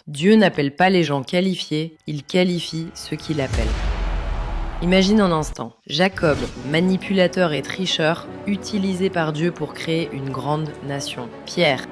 Dieu n'appelle pas les gens qualifiés, il qualifie ceux qui l'appellent. Imagine un instant, Jacob, manipulateur et tricheur, utilisé par Dieu pour créer une grande nation. Pierre,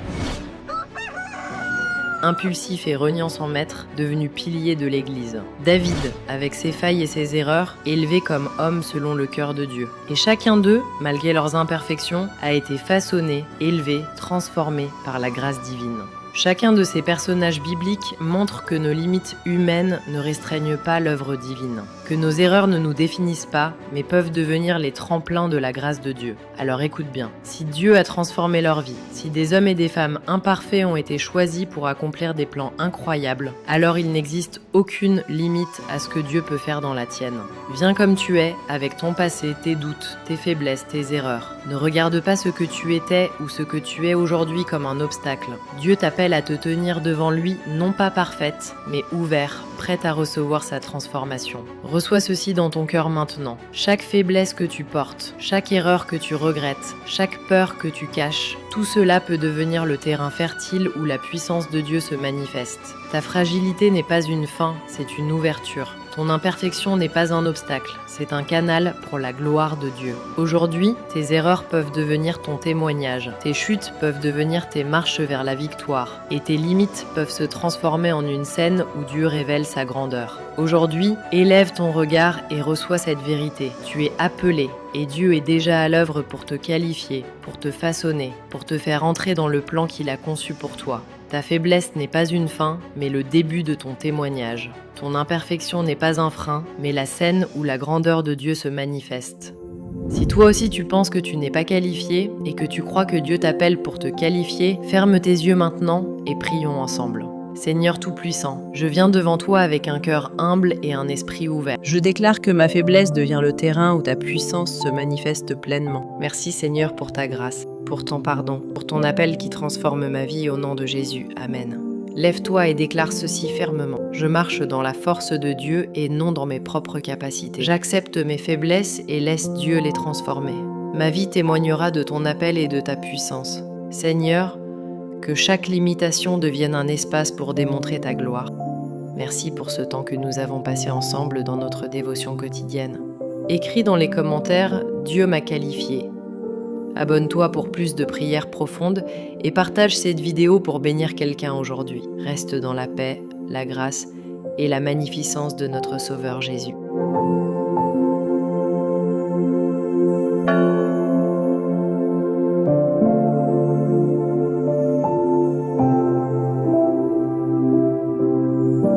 impulsif et reniant son maître, devenu pilier de l'Église. David, avec ses failles et ses erreurs, élevé comme homme selon le cœur de Dieu. Et chacun d'eux, malgré leurs imperfections, a été façonné, élevé, transformé par la grâce divine. Chacun de ces personnages bibliques montre que nos limites humaines ne restreignent pas l'œuvre divine, que nos erreurs ne nous définissent pas, mais peuvent devenir les tremplins de la grâce de Dieu. Alors écoute bien, si Dieu a transformé leur vie, si des hommes et des femmes imparfaits ont été choisis pour accomplir des plans incroyables, alors il n'existe aucune limite à ce que Dieu peut faire dans la tienne. Viens comme tu es, avec ton passé, tes doutes, tes faiblesses, tes erreurs. Ne regarde pas ce que tu étais ou ce que tu es aujourd'hui comme un obstacle. Dieu t'appelle à te tenir devant lui, non pas parfaite, mais ouvert, prête à recevoir sa transformation. Reçois ceci dans ton cœur maintenant. Chaque faiblesse que tu portes, chaque erreur que tu regrettes, chaque peur que tu caches, tout cela peut devenir le terrain fertile où la puissance de Dieu se manifeste. Ta fragilité n'est pas une fin, c'est une ouverture. Ton imperfection n'est pas un obstacle, c'est un canal pour la gloire de Dieu. Aujourd'hui, tes erreurs peuvent devenir ton témoignage, tes chutes peuvent devenir tes marches vers la victoire, et tes limites peuvent se transformer en une scène où Dieu révèle sa grandeur. Aujourd'hui, élève ton regard et reçois cette vérité. Tu es appelé, et Dieu est déjà à l'œuvre pour te qualifier, pour te façonner, pour te faire entrer dans le plan qu'il a conçu pour toi. Ta faiblesse n'est pas une fin, mais le début de ton témoignage. Ton imperfection n'est pas un frein, mais la scène où la grandeur de Dieu se manifeste. Si toi aussi tu penses que tu n'es pas qualifié et que tu crois que Dieu t'appelle pour te qualifier, ferme tes yeux maintenant et prions ensemble. Seigneur Tout-Puissant, je viens devant toi avec un cœur humble et un esprit ouvert. Je déclare que ma faiblesse devient le terrain où ta puissance se manifeste pleinement. Merci Seigneur pour ta grâce, pour ton pardon, pour ton appel qui transforme ma vie au nom de Jésus. Amen. Lève-toi et déclare ceci fermement. Je marche dans la force de Dieu et non dans mes propres capacités. J'accepte mes faiblesses et laisse Dieu les transformer. Ma vie témoignera de ton appel et de ta puissance. Seigneur, que chaque limitation devienne un espace pour démontrer ta gloire. Merci pour ce temps que nous avons passé ensemble dans notre dévotion quotidienne. Écris dans les commentaires « Dieu m'a qualifié ». Abonne-toi pour plus de prières profondes et partage cette vidéo pour bénir quelqu'un aujourd'hui. Reste dans la paix, la grâce et la magnificence de notre Sauveur Jésus.